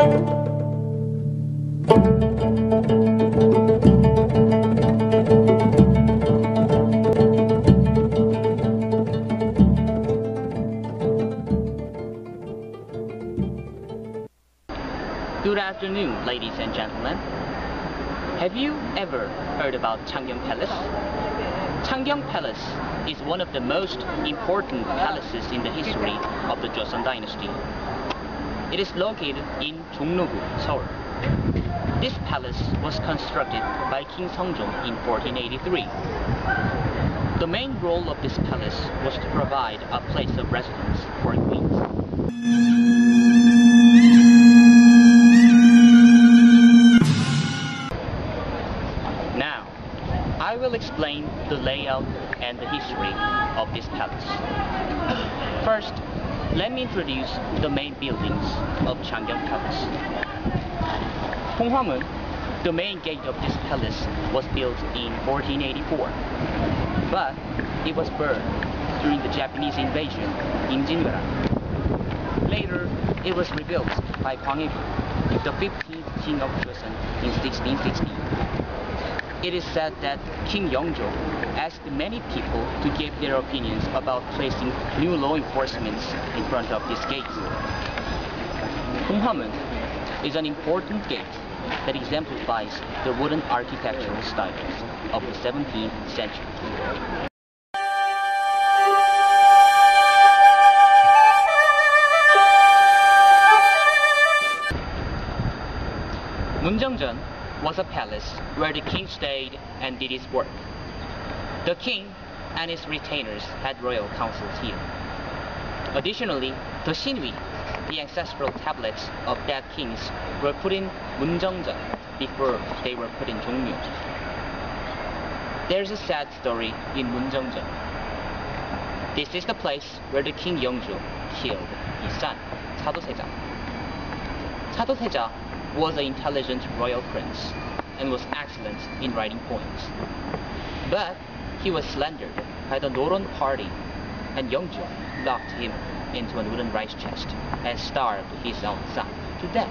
Good afternoon, ladies and gentlemen. Have you ever heard about Changyong Palace? Changyong Palace is one of the most important palaces in the history of the Joseon dynasty. It is located in Jongno-gu, Seoul. This palace was constructed by King Seongjong in 1483. The main role of this palace was to provide a place of residence for queens. Now, I will explain the layout and the history of this palace. First, let me introduce the main buildings of Changyong Palace. Honghwamun, the main gate of this palace, was built in 1484, but it was burned during the Japanese invasion in Jinwara. Later, it was rebuilt by Gwanghwaegun, the 15th king of Joseon in 1660. It is said that King Yeongjo asked many people to give their opinions about placing new law enforcements in front of this gate. Honghwamun is an important gate that exemplifies the wooden architectural styles of the 17th century. Munjeongjeon was a palace where the king stayed and did his work. The king and his retainers had royal councils here. Additionally, the Shinwi, the ancestral tablets of dead kings, were put in Munjeongjeon before they were put in Jongmyo. There's a sad story in Munjeongjeon. This is the place where the King Yeongjo killed his son, Sadoseja. Sadoseja was an intelligent royal prince and was excellent in writing poems. But he was slandered by the Noron party, and Yeongjo locked him into a wooden rice chest and starved his own son to death.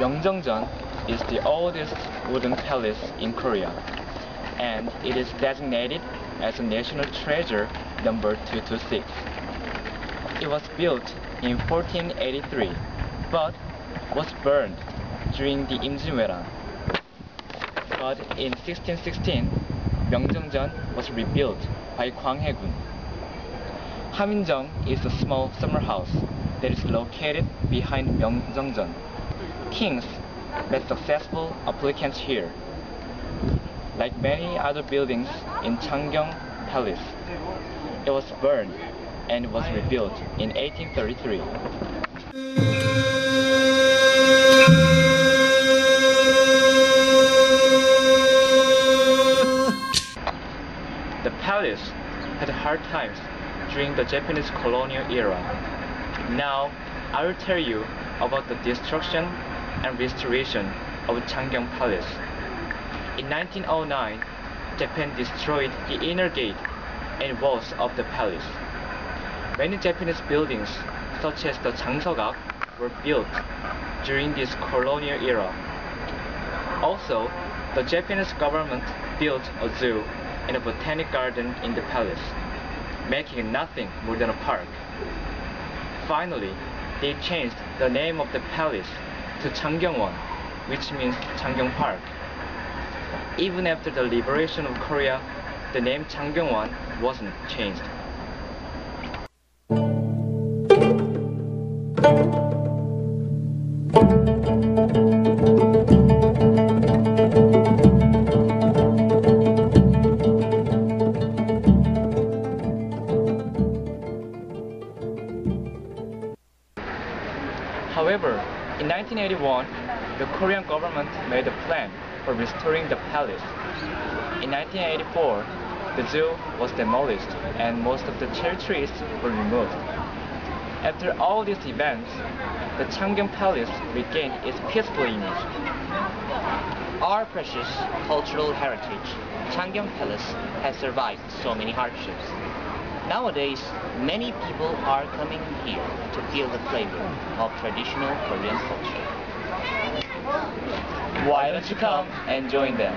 Myeongjeongjeon is the oldest wooden palace in Korea, and it is designated as a national treasure number 226. It was built in 1483, but was burned during the Imjinwara. But in 1616, Myeongjeongjeon was rebuilt by Gwanghwaegun. Haminjeong is a small summer house that is located behind Myeongjeongjeon. Kings met successful applicants here. Like many other buildings in Changyong Palace, it was burned and was rebuilt in 1833. The palace had hard times during the Japanese colonial era. Now, I will tell you about the destruction and restoration of Changyong Palace. In 1909, Japan destroyed the inner gate and walls of the palace. Many Japanese buildings, such as the Jangsogak, were built during this colonial era. Also, the Japanese government built a zoo and a botanic garden in the palace, making it nothing more than a park. Finally, they changed the name of the palace to Changgyeongwon, which means Changyong Park. Even after the liberation of Korea, the name Changgyeongwon wasn't changed. However, in 1981, the Korean government made a plan for restoring the palace. In 1984, the zoo was demolished and most of the cherry trees were removed. After all these events, the Changyong Palace regained its peaceful image. Our precious cultural heritage, Changyong Palace, has survived so many hardships. Nowadays, many people are coming here to feel the flavor of traditional Korean culture. Why don't you come and join them?